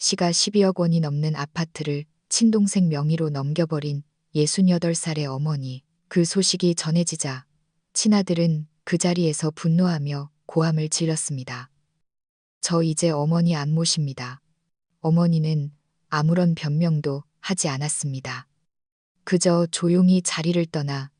시가 12억 원이 넘는 아파트를 친동생 명의로 넘겨버린 68살의 어머니. 그 소식이 전해지자 친아들은 그 자리에서 분노하며 고함을 질렀습니다. 저 이제 어머니 안 모십니다. 어머니는 아무런 변명도 하지 않았습니다. 그저 조용히 자리를 떠나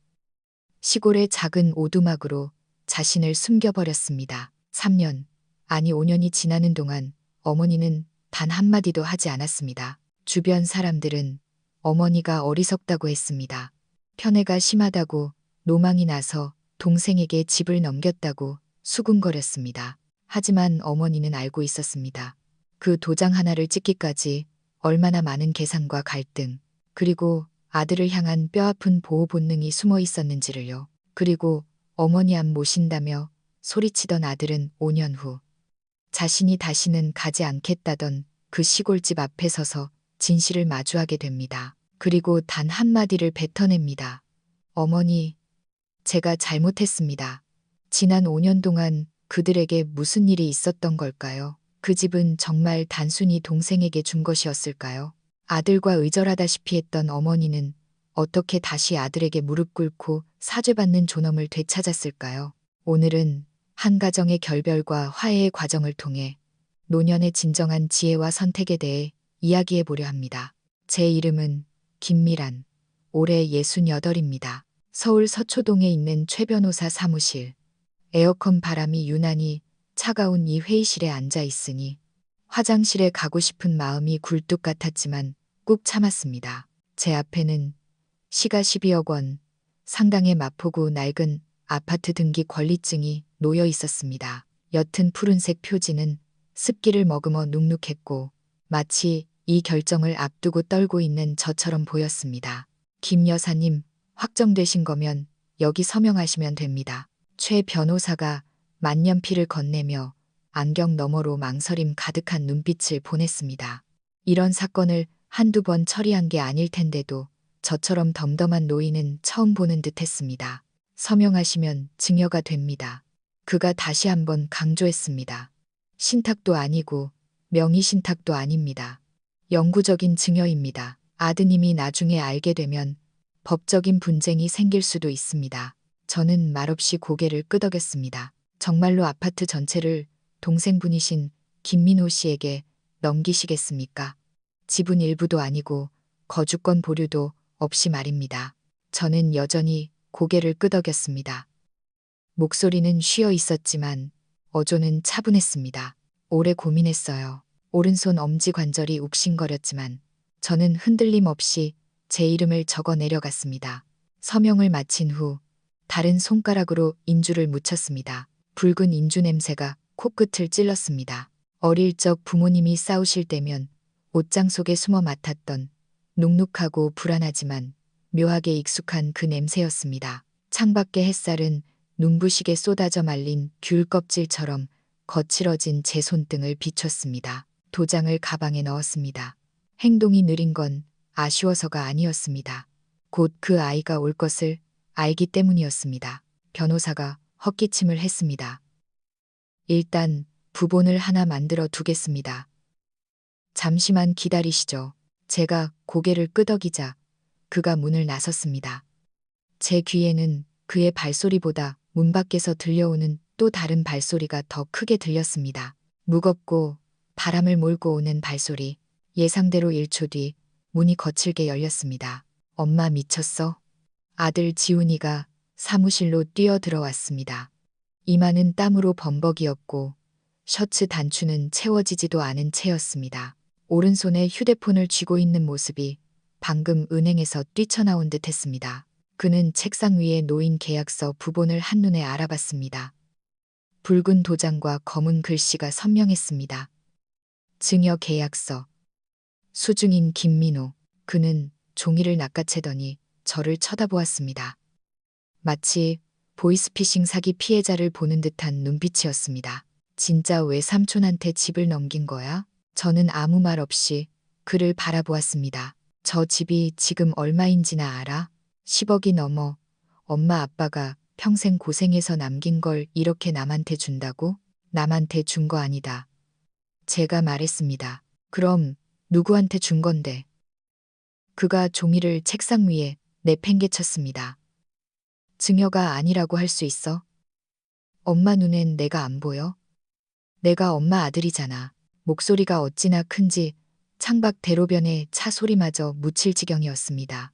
시골의 작은 오두막으로 자신을 숨겨버렸습니다. 3년, 아니 5년이 지나는 동안 어머니는 단 한마디도 하지 않았습니다. 주변 사람들은 어머니가 어리석다고 했습니다. 편애가 심하다고, 노망이 나서 동생에게 집을 넘겼다고 수군거렸습니다. 하지만 어머니는 알고 있었습니다. 그 도장 하나를 찍기까지 얼마나 많은 계산과 갈등, 그리고 아들을 향한 뼈아픈 보호 본능이 숨어 있었는지를요. 그리고 어머니 안 모신다며 소리치던 아들은 5년 후 자신이 다시는 가지 않겠다던 그 시골집 앞에 서서 진실을 마주하게 됩니다. 그리고 단 한마디를 뱉어냅니다. 어머니, 제가 잘못했습니다. 지난 5년 동안 그들에게 무슨 일이 있었던 걸까요? 그 집은 정말 단순히 동생에게 준 것이었을까요? 아들과 의절하다시피 했던 어머니는 어떻게 다시 아들에게 무릎 꿇고 사죄받는 존엄을 되찾았을까요? 오늘은 한 가정의 결별과 화해의 과정을 통해 노년의 진정한 지혜와 선택에 대해 이야기해 보려 합니다. 제 이름은 김미란, 올해 68입니다. 서울 서초동에 있는 최 변호사 사무실. 에어컨 바람이 유난히 차가운 이 회의실에 앉아 있으니 화장실에 가고 싶은 마음이 굴뚝 같았지만 꾹 참았습니다. 제 앞에는 시가 12억 원, 상당의 마포구 낡은 아파트 등기 권리증이 놓여 있었습니다. 옅은 푸른색 표지는 습기를 머금어 눅눅했고 마치 이 결정을 앞두고 떨고 있는 저처럼 보였습니다. 김 여사님, 확정되신 거면 여기 서명하시면 됩니다. 최 변호사가 만년필을 건네며 안경 너머로 망설임 가득한 눈빛을 보냈습니다. 이런 사건을 한두 번 처리한 게 아닐 텐데도 저처럼 덤덤한 노인은 처음 보는 듯 했습니다. 서명하시면 증여가 됩니다. 그가 다시 한번 강조했습니다. 신탁도 아니고 명의신탁도 아닙니다. 영구적인 증여입니다. 아드님이 나중에 알게 되면 법적인 분쟁이 생길 수도 있습니다. 저는 말없이 고개를 끄덕였습니다. 정말로 아파트 전체를 동생분이신 김민호 씨에게 넘기시겠습니까? 지분 일부도 아니고 거주권 보류도 없이 말입니다. 저는 여전히 고개를 끄덕였습니다. 목소리는 쉬어 있었지만 어조는 차분했습니다. 오래 고민했어요. 오른손 엄지 관절이 욱신거렸지만 저는 흔들림 없이 제 이름을 적어 내려갔습니다. 서명을 마친 후 다른 손가락으로 인주를 묻혔습니다. 붉은 인주 냄새가 코끝을 찔렀습니다. 어릴 적 부모님이 싸우실 때면 옷장 속에 숨어 맡았던 눅눅하고 불안하지만 묘하게 익숙한 그 냄새였습니다. 창밖의 햇살은 눈부시게 쏟아져 말린 귤 껍질처럼 거칠어진 제 손등을 비췄습니다. 도장을 가방에 넣었습니다. 행동이 느린 건 아쉬워서가 아니었습니다. 곧 그 아이가 올 것을 알기 때문이었습니다. 변호사가 헛기침을 했습니다. 일단 부본을 하나 만들어 두겠습니다. 잠시만 기다리시죠. 제가 고개를 끄덕이자 그가 문을 나섰습니다. 제 귀에는 그의 발소리보다 문 밖에서 들려오는 또 다른 발소리가 더 크게 들렸습니다. 무겁고 바람을 몰고 오는 발소리. 예상대로 1초 뒤 문이 거칠게 열렸습니다. 엄마 미쳤어? 아들 지훈이가 사무실로 뛰어들어왔습니다. 이마는 땀으로 범벅이었고 셔츠 단추는 채워지지도 않은 채였습니다. 오른손에 휴대폰을 쥐고 있는 모습이 방금 은행에서 뛰쳐나온 듯 했습니다. 그는 책상 위에 놓인 계약서 부본을 한눈에 알아봤습니다. 붉은 도장과 검은 글씨가 선명했습니다. 증여 계약서. 수중인 김민호. 그는 종이를 낚아채더니 저를 쳐다보았습니다. 마치 보이스피싱 사기 피해자를 보는 듯한 눈빛이었습니다. 진짜 왜 삼촌한테 집을 넘긴 거야? 저는 아무 말 없이 그를 바라보았습니다. 저 집이 지금 얼마인지나 알아? 10억이 넘어. 엄마 아빠가 평생 고생해서 남긴 걸 이렇게 남한테 준다고? 남한테 준 거 아니다. 제가 말했습니다. 그럼 누구한테 준 건데? 그가 종이를 책상 위에 내팽개쳤습니다. 증여가 아니라고 할 수 있어? 엄마 눈엔 내가 안 보여? 내가 엄마 아들이잖아. 목소리가 어찌나 큰지 창밖 대로변에 차 소리마저 묻힐 지경이었습니다.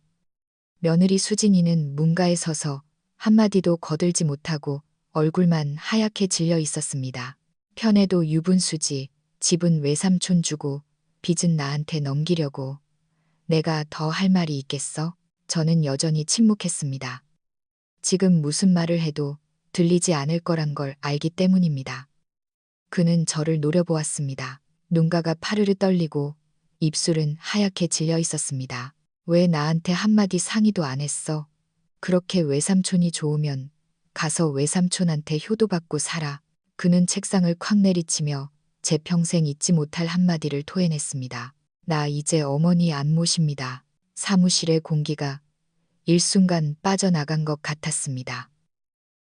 며느리 수진이는 문가에 서서 한마디도 거들지 못하고 얼굴만 하얗게 질려 있었습니다. 편에도 유분수지, 집은 외삼촌 주고 빚은 나한테 넘기려고. 내가 더 할 말이 있겠어? 저는 여전히 침묵했습니다. 지금 무슨 말을 해도 들리지 않을 거란 걸 알기 때문입니다. 그는 저를 노려보았습니다. 눈가가 파르르 떨리고 입술은 하얗게 질려 있었습니다. 왜 나한테 한마디 상의도 안 했어? 그렇게 외삼촌이 좋으면 가서 외삼촌한테 효도받고 살아. 그는 책상을 콱 내리치며 제 평생 잊지 못할 한마디를 토해냈습니다. 나 이제 어머니 안 모십니다. 사무실의 공기가 일순간 빠져나간 것 같았습니다.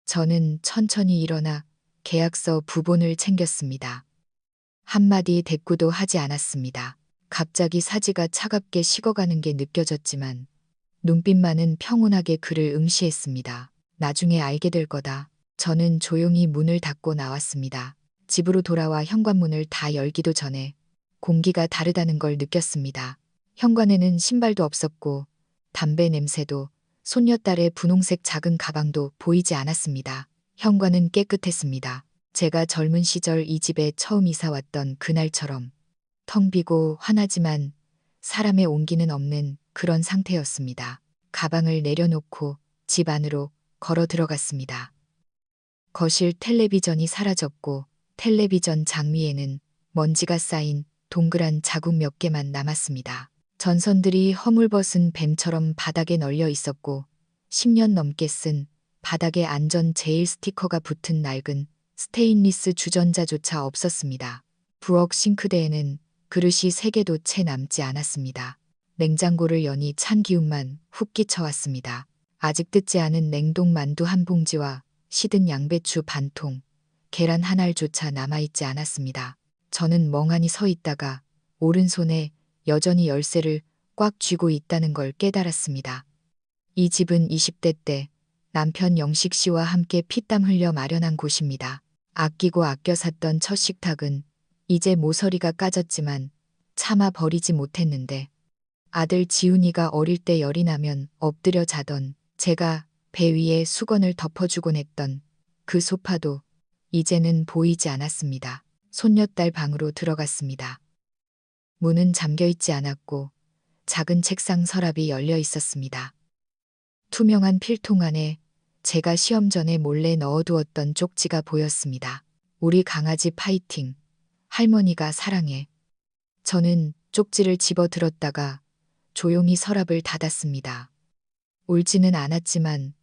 저는 천천히 일어나 계약서 부본을 챙겼습니다. 한마디 대꾸도 하지 않았습니다. 갑자기 사지가 차갑게 식어가는 게 느껴졌지만 눈빛만은 평온하게 그를 응시했습니다. 나중에 알게 될 거다. 저는 조용히 문을 닫고 나왔습니다. 집으로 돌아와 현관문을 다 열기도 전에 공기가 다르다는 걸 느꼈습니다. 현관에는 신발도 없었고 담배 냄새도 손녀딸의 분홍색 작은 가방도 보이지 않았습니다. 현관은 깨끗했습니다. 제가 젊은 시절 이 집에 처음 이사 왔던 그날처럼 텅 비고 환하지만 사람의 온기는 없는 그런 상태였습니다. 가방을 내려놓고 집 안으로 걸어 들어갔습니다. 거실 텔레비전이 사라졌고 텔레비전 장위에는 먼지가 쌓인 동그란 자국 몇 개만 남았습니다. 전선들이 허물벗은 뱀처럼 바닥에 널려 있었고 10년 넘게 쓴 바닥에 안전 제일 스티커가 붙은 낡은 스테인리스 주전자조차 없었습니다. 부엌 싱크대에는 그릇이 3개도 채 남지 않았습니다. 냉장고를 여니 찬 기운만 훅 끼쳐왔습니다. 아직 뜯지 않은 냉동 만두 한 봉지와 시든 양배추 반 통, 계란 한 알조차 남아있지 않았습니다. 저는 멍하니 서 있다가 오른손에 여전히 열쇠를 꽉 쥐고 있다는 걸 깨달았습니다. 이 집은 20대 때 남편 영식 씨와 함께 피땀 흘려 마련한 곳입니다. 아끼고 아껴 샀던 첫 식탁은 이제 모서리가 까졌지만 차마 버리지 못했는데 아들 지훈이가 어릴 때 열이 나면 엎드려 자던 제가 배 위에 수건을 덮어주곤 했던 그 소파도 이제는 보이지 않았습니다. 손녀딸 방으로 들어갔습니다. 문은 잠겨 있지 않았고 작은 책상 서랍이 열려 있었습니다. 투명한 필통 안에 제가 시험 전에 몰래 넣어두었던 쪽지가 보였습니다. 우리 강아지 파이팅. 할머니가 사랑해. 저는 쪽지를 집어 들었다가 조용히 서랍을 닫았습니다. 울지는 않았지만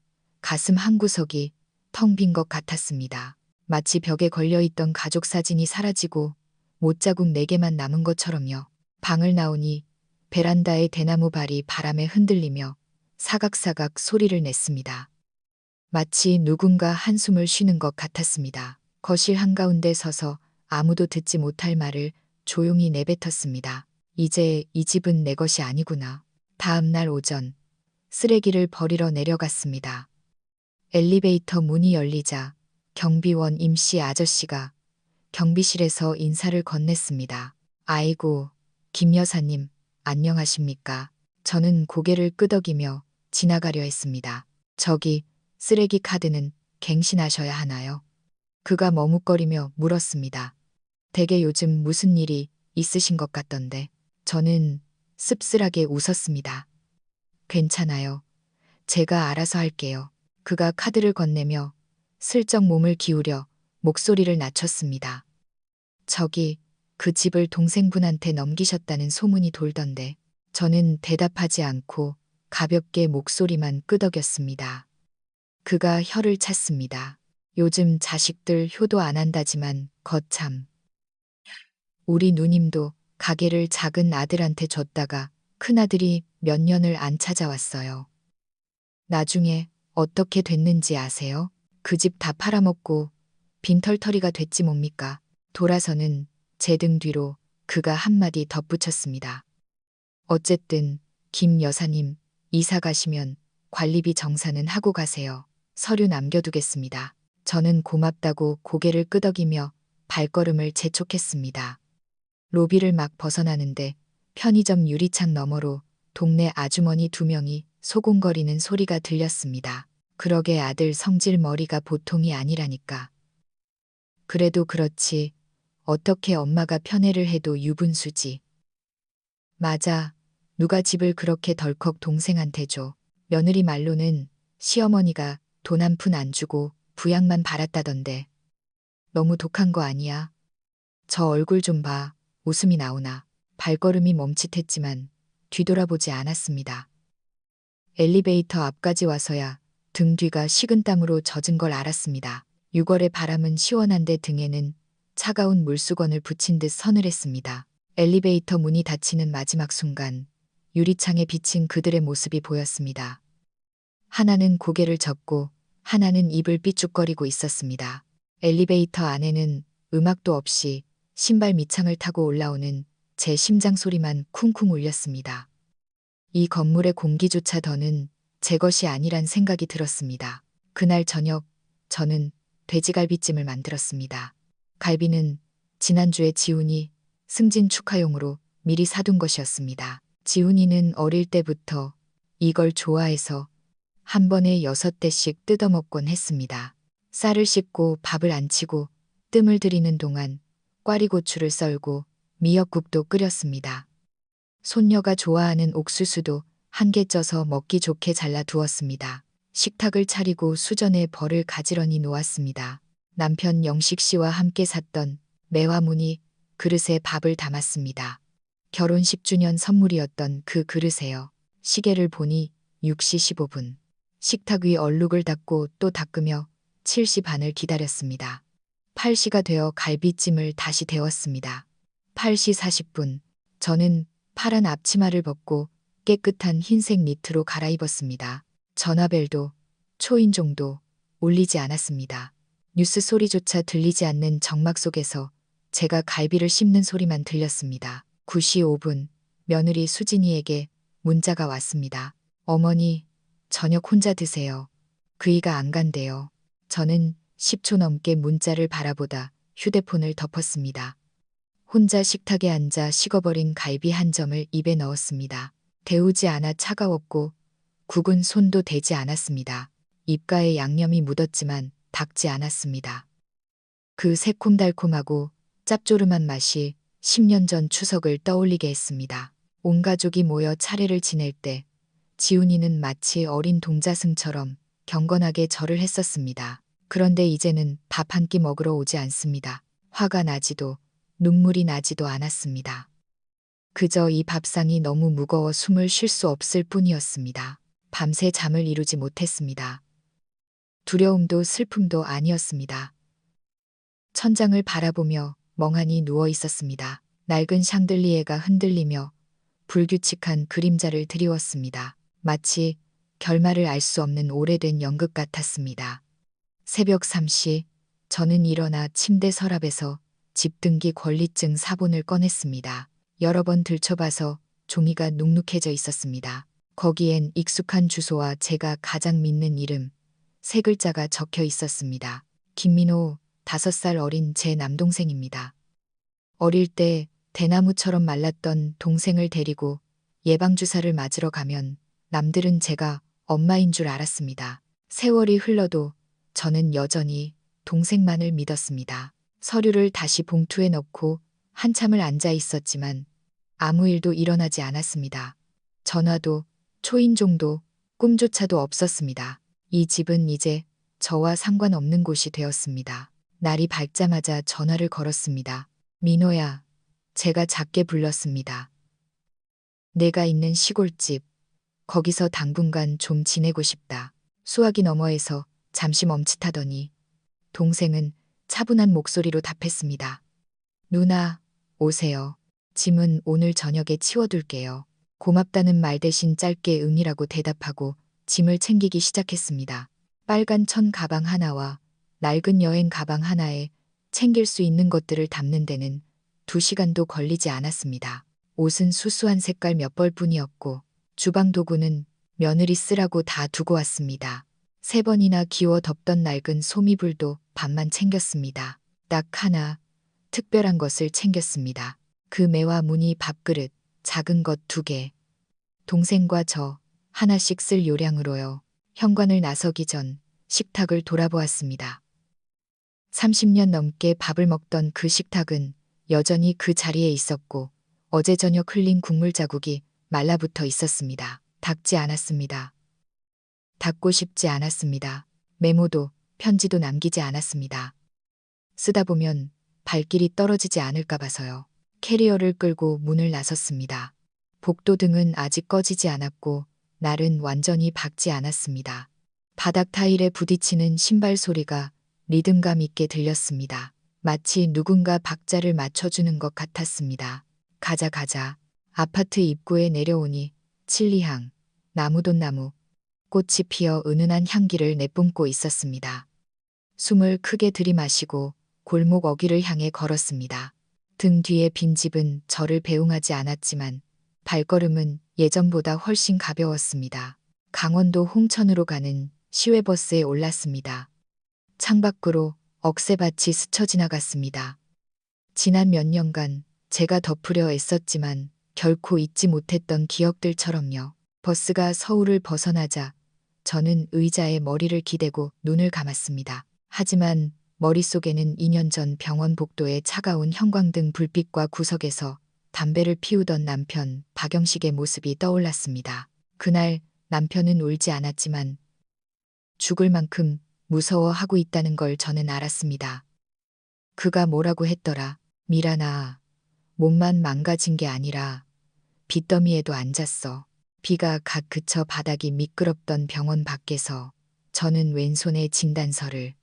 가슴 한구석이 텅 빈 것 같았습니다. 마치 벽에 걸려있던 가족 사진이 사라지고 못자국 4개만 남은 것처럼요. 방을 나오니 베란다의 대나무 발이 바람에 흔들리며 사각사각 소리를 냈습니다. 마치 누군가 한숨을 쉬는 것 같았습니다. 거실 한가운데 서서 아무도 듣지 못할 말을 조용히 내뱉었습니다. 이제 이 집은 내 것이 아니구나. 다음 날 오전 쓰레기를 버리러 내려갔습니다. 엘리베이터 문이 열리자 경비원 임씨 아저씨가 경비실에서 인사를 건넸습니다. 아이고, 김 여사님, 안녕하십니까. 저는 고개를 끄덕이며 지나가려 했습니다. 저기, 쓰레기 카드는 갱신하셔야 하나요? 그가 머뭇거리며 물었습니다. 댁에 요즘 무슨 일이 있으신 것 같던데. 저는 씁쓸하게 웃었습니다. 괜찮아요. 제가 알아서 할게요. 그가 카드를 건네며 슬쩍 몸을 기울여 목소리를 낮췄습니다. 저기 그 집을 동생분한테 넘기셨다는 소문이 돌던데. 저는 대답하지 않고 가볍게 목소리만 끄덕였습니다. 그가 혀를 찼습니다. 요즘 자식들 효도 안 한다지만 거참. 우리 누님도 가게를 작은 아들한테 줬다가 큰아들이 몇 년을 안 찾아왔어요. 나중에 어떻게 됐는지 아세요? 그 집 다 팔아먹고 빈털터리가 됐지 뭡니까? 돌아서는 제 등 뒤로 그가 한마디 덧붙였습니다. 어쨌든 김 여사님, 이사 가시면 관리비 정산은 하고 가세요. 서류 남겨두겠습니다. 저는 고맙다고 고개를 끄덕이며 발걸음을 재촉했습니다. 로비를 막 벗어나는데 편의점 유리창 너머로 동네 아주머니 2명이 소곤거리는 소리가 들렸습니다. 그러게 아들 성질 머리가 보통이 아니라니까. 그래도 그렇지. 어떻게 엄마가 편애를 해도 유분수지. 맞아. 누가 집을 그렇게 덜컥 동생한테 줘. 며느리 말로는 시어머니가 돈 한 푼 안 주고 부양만 바랐다던데. 너무 독한 거 아니야? 저 얼굴 좀 봐. 웃음이 나오나. 발걸음이 멈칫했지만 뒤돌아보지 않았습니다. 엘리베이터 앞까지 와서야 등 뒤가 식은땀으로 젖은 걸 알았습니다. 6월의 바람은 시원한데 등에는 차가운 물수건을 붙인 듯 서늘했습니다. 엘리베이터 문이 닫히는 마지막 순간 유리창에 비친 그들의 모습이 보였습니다. 하나는 고개를 젓고 하나는 입을 삐죽거리고 있었습니다. 엘리베이터 안에는 음악도 없이 신발 밑창을 타고 올라오는 제 심장 소리만 쿵쿵 울렸습니다. 이 건물의 공기조차 더는 제 것이 아니란 생각이 들었습니다. 그날 저녁 저는 돼지갈비찜을 만들었습니다. 갈비는 지난주에 지훈이 승진 축하용으로 미리 사둔 것이었습니다. 지훈이는 어릴 때부터 이걸 좋아해서 한 번에 6대씩 뜯어먹곤 했습니다. 쌀을 씻고 밥을 안 치고 뜸을 들이는 동안 꽈리고추를 썰고 미역국도 끓였습니다. 손녀가 좋아하는 옥수수도 한 개 쪄서 먹기 좋게 잘라 두었습니다. 식탁을 차리고 수전에 벌을 가지런히 놓았습니다. 남편 영식 씨와 함께 샀던 매화무늬 그릇에 밥을 담았습니다. 결혼 10주년 선물이었던 그 그릇에요. 시계를 보니 6시 15분. 식탁 위 얼룩을 닦고 또 닦으며 7시 반을 기다렸습니다. 8시가 되어 갈비찜을 다시 데웠습니다. 8시 40분. 저는 파란 앞치마를 벗고 깨끗한 흰색 니트로 갈아입었습니다. 전화벨도 초인종도 울리지 않았습니다. 뉴스 소리조차 들리지 않는 정막 속에서 제가 갈비를 씹는 소리만 들렸습니다. 9시 5분 며느리 수진이에게 문자가 왔습니다. 어머니, 저녁 혼자 드세요. 그이가 안 간대요. 저는 10초 넘게 문자를 바라보다 휴대폰을 덮었습니다. 혼자 식탁에 앉아 식어버린 갈비 한 점을 입에 넣었습니다. 데우지 않아 차가웠고 국은 손도 대지 않았습니다. 입가에 양념이 묻었지만 닿지 않았습니다. 그 새콤달콤하고 짭조름한 맛이 10년 전 추석을 떠올리게 했습니다. 온 가족이 모여 차례를 지낼 때 지훈이는 마치 어린 동자승처럼 경건하게 절을 했었습니다. 그런데 이제는 밥 한 끼 먹으러 오지 않습니다. 화가 나지도 눈물이 나지도 않았습니다. 그저 이 밥상이 너무 무거워 숨을 쉴 수 없을 뿐이었습니다. 밤새 잠을 이루지 못했습니다. 두려움도 슬픔도 아니었습니다. 천장을 바라보며 멍하니 누워 있었습니다. 낡은 샹들리에가 흔들리며 불규칙한 그림자를 드리웠습니다. 마치 결말을 알 수 없는 오래된 연극 같았습니다. 새벽 3시 저는 일어나 침대 서랍에서 집등기 권리증 사본을 꺼냈습니다. 여러 번 들춰봐서 종이가 눅눅해져 있었습니다. 거기엔 익숙한 주소와 제가 가장 믿는 이름, 3글자가 적혀 있었습니다. 김민호, 5살 어린 제 남동생입니다. 어릴 때 대나무처럼 말랐던 동생을 데리고 예방주사를 맞으러 가면 남들은 제가 엄마인 줄 알았습니다. 세월이 흘러도 저는 여전히 동생만을 믿었습니다. 서류를 다시 봉투에 넣고 한참을 앉아 있었지만 아무 일도 일어나지 않았습니다. 전화도 초인종도 꿈조차도 없었습니다. 이 집은 이제 저와 상관없는 곳이 되었습니다. 날이 밝자마자 전화를 걸었습니다. 민호야, 제가 작게 불렀습니다. 내가 있는 시골집, 거기서 당분간 좀 지내고 싶다. 수화기 너머에서 잠시 멈칫하더니 동생은 차분한 목소리로 답했습니다. 누나, 오세요. 짐은 오늘 저녁에 치워둘게요. 고맙다는 말 대신 짧게 응이라고 대답하고 짐을 챙기기 시작했습니다. 빨간 천 가방 하나와 낡은 여행 가방 하나에 챙길 수 있는 것들을 담는 데는 2시간도 걸리지 않았습니다. 옷은 수수한 색깔 몇 벌뿐이었고 주방 도구는 며느리 쓰라고 다 두고 왔습니다. 3번이나 기워 덮던 낡은 소미불도 반만 챙겼습니다. 딱 하나 특별한 것을 챙겼습니다. 그 매와 무늬 밥그릇 작은 것 2개. 동생과 저 하나씩 쓸 요량으로요. 현관을 나서기 전 식탁을 돌아보았습니다. 30년 넘게 밥을 먹던 그 식탁은 여전히 그 자리에 있었고 어제 저녁 흘린 국물 자국이 말라붙어 있었습니다. 닦지 않았습니다. 닦고 싶지 않았습니다. 메모도 편지도 남기지 않았습니다. 쓰다 보면 발길이 떨어지지 않을까 봐서요. 캐리어를 끌고 문을 나섰습니다. 복도등은 아직 꺼지지 않았고 날은 완전히 밝지 않았습니다. 바닥 타일에 부딪히는 신발 소리가 리듬감 있게 들렸습니다. 마치 누군가 박자를 맞춰주는 것 같았습니다. 가자 가자. 아파트 입구에 내려오니 칠리향, 나무돈나무, 꽃이 피어 은은한 향기를 내뿜고 있었습니다. 숨을 크게 들이마시고 골목 어귀를 향해 걸었습니다. 등 뒤에 빈집은 저를 배웅하지 않았지만 발걸음은 예전보다 훨씬 가벼웠습니다. 강원도 홍천으로 가는 시외버스에 올랐습니다. 창밖으로 억새밭이 스쳐 지나갔습니다. 지난 몇 년간 제가 덮으려 애썼지만 결코 잊지 못했던 기억들처럼요. 버스가 서울을 벗어나자 저는 의자에 머리를 기대고 눈을 감았습니다. 하지만 머릿속에는 2년 전 병원 복도의 차가운 형광등 불빛과 구석에서 담배를 피우던 남편 박영식의 모습이 떠올랐습니다. 그날 남편은 울지 않았지만 죽을 만큼 무서워하고 있다는 걸 저는 알았습니다. 그가 뭐라고 했더라. 미란아, 몸만 망가진 게 아니라 빚더미에도 앉았어. 비가 갓 그쳐 바닥이 미끄럽던 병원 밖에서 저는 왼손에 진단서를,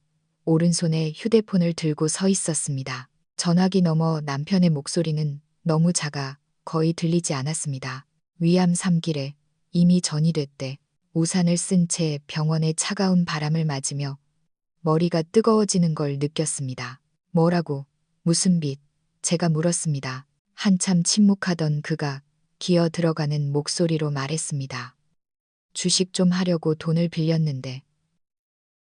오른손에 휴대폰을 들고 서 있었습니다. 전화기 너머 남편의 목소리는 너무 작아 거의 들리지 않았습니다. 위암 3길에 이미 전이 됐대. 우산을 쓴 채 병원의 차가운 바람을 맞으며 머리가 뜨거워지는 걸 느꼈습니다. 뭐라고? 무슨 빚? 제가 물었습니다. 한참 침묵하던 그가 기어 들어가는 목소리로 말했습니다. 주식 좀 하려고 돈을 빌렸는데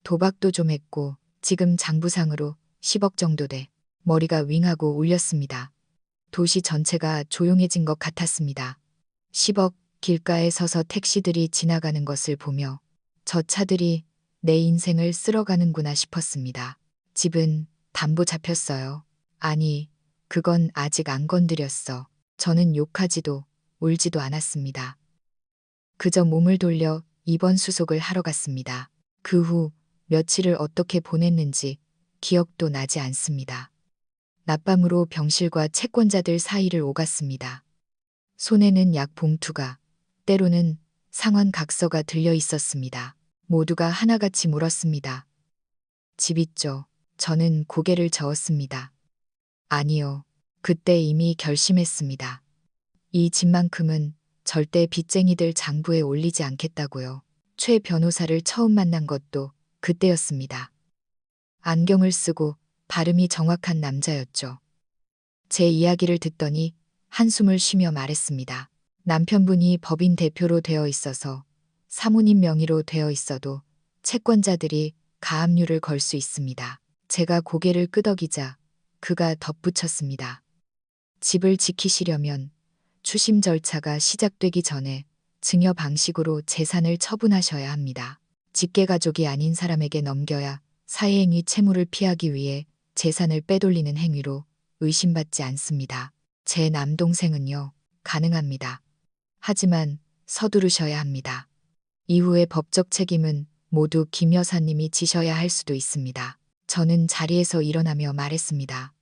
도박도 좀 했고 지금 장부상으로 10억 정도 돼. 머리가 윙하고 울렸습니다. 도시 전체가 조용해진 것 같았습니다. 10억. 길가에 서서 택시들이 지나가는 것을 보며 저 차들이 내 인생을 쓸어가는구나 싶었습니다. 집은 담보 잡혔어요. 아니, 그건 아직 안 건드렸어. 저는 욕하지도 울지도 않았습니다. 그저 몸을 돌려 입원 수속을 하러 갔습니다. 그 후 며칠을 어떻게 보냈는지 기억도 나지 않습니다. 낮밤으로 병실과 채권자들 사이를 오갔습니다. 손에는 약 봉투가, 때로는 상환 각서가 들려 있었습니다. 모두가 하나같이 물었습니다. 집 있죠? 저는 고개를 저었습니다. 아니요. 그때 이미 결심했습니다. 이 집만큼은 절대 빚쟁이들 장부에 올리지 않겠다고요. 최 변호사를 처음 만난 것도 그때였습니다. 안경을 쓰고 발음이 정확한 남자였죠. 제 이야기를 듣더니 한숨을 쉬며 말했습니다. 남편분이 법인 대표로 되어 있어서 사모님 명의로 되어 있어도 채권자들이 가압류를 걸 수 있습니다. 제가 고개를 끄덕이자 그가 덧붙였습니다. 집을 지키시려면 추심 절차가 시작되기 전에 증여 방식으로 재산을 처분하셔야 합니다. 직계가족이 아닌 사람에게 넘겨야 사회행위 채무를 피하기 위해 재산을 빼돌리는 행위로 의심받지 않습니다. 제 남동생은요, 가능합니다. 하지만 서두르셔야 합니다. 이후의 법적 책임은 모두 김 여사님이 지셔야 할 수도 있습니다. 저는 자리에서 일어나며 말했습니다.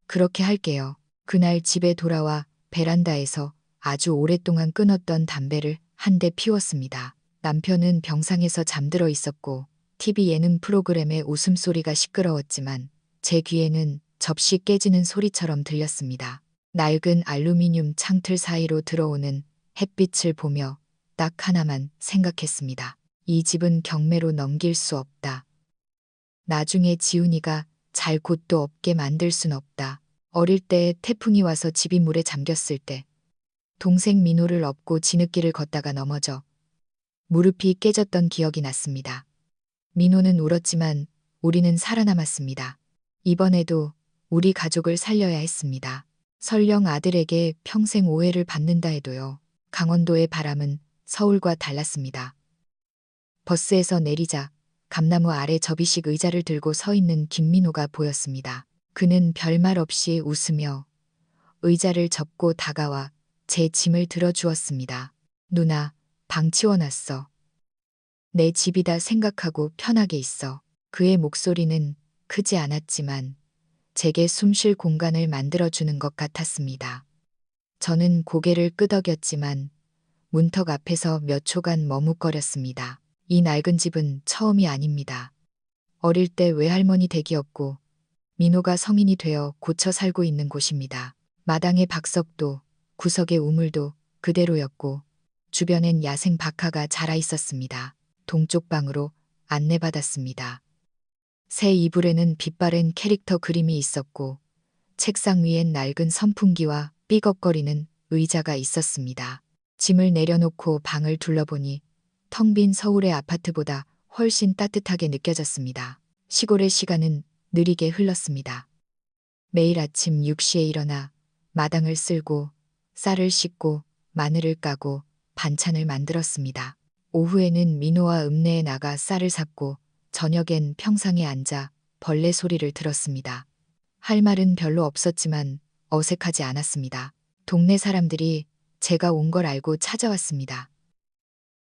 그렇게 할게요. 그날 집에 돌아와 베란다에서 아주 오랫동안 끊었던 담배를 한 대 피웠습니다. 남편은 병상에서 잠들어 있었고 TV 예능 프로그램의 웃음소리가 시끄러웠지만 제 귀에는 접시 깨지는 소리처럼 들렸습니다. 낡은 알루미늄 창틀 사이로 들어오는 햇빛을 보며 딱 하나만 생각했습니다. 이 집은 경매로 넘길 수 없다. 나중에 지훈이가 잘 곳도 없게 만들 순 없다. 어릴 때 태풍이 와서 집이 물에 잠겼을 때 동생 민호를 업고 진흙길을 걷다가 넘어져 무릎이 깨졌던 기억이 났습니다. 민호는 울었지만 우리는 살아남았습니다. 이번에도 우리 가족을 살려야 했습니다. 설령 아들에게 평생 오해를 받는다 해도요. 강원도의 바람은 서울과 달랐습니다. 버스에서 내리자 감나무 아래 접이식 의자를 들고 서 있는 김민호가 보였습니다. 그는 별말 없이 웃으며 의자를 접고 다가와 제 짐을 들어주었습니다. 누나, 방 치워놨어. 내 집이다 생각하고 편하게 있어. 그의 목소리는 크지 않았지만 제게 숨 쉴 공간을 만들어주는 것 같았습니다. 저는 고개를 끄덕였지만 문턱 앞에서 몇 초간 머뭇거렸습니다. 이 낡은 집은 처음이 아닙니다. 어릴 때 외할머니 댁이었고 민호가 성인이 되어 고쳐 살고 있는 곳입니다. 마당의 박석도 구석의 우물도 그대로였고 주변엔 야생 박하가 자라 있었습니다. 동쪽 방으로 안내받았습니다. 새 이불에는 빛바랜 캐릭터 그림이 있었고 책상 위엔 낡은 선풍기와 삐걱거리는 의자가 있었습니다. 짐을 내려놓고 방을 둘러보니 텅 빈 서울의 아파트보다 훨씬 따뜻하게 느껴졌습니다. 시골의 시간은 느리게 흘렀습니다. 매일 아침 6시에 일어나 마당을 쓸고 쌀을 씻고 마늘을 까고 반찬을 만들었습니다. 오후에는 민호와 읍내에 나가 쌀을 샀고 저녁엔 평상에 앉아 벌레 소리를 들었습니다. 할 말은 별로 없었지만 어색하지 않았습니다. 동네 사람들이 제가 온 걸 알고 찾아왔습니다.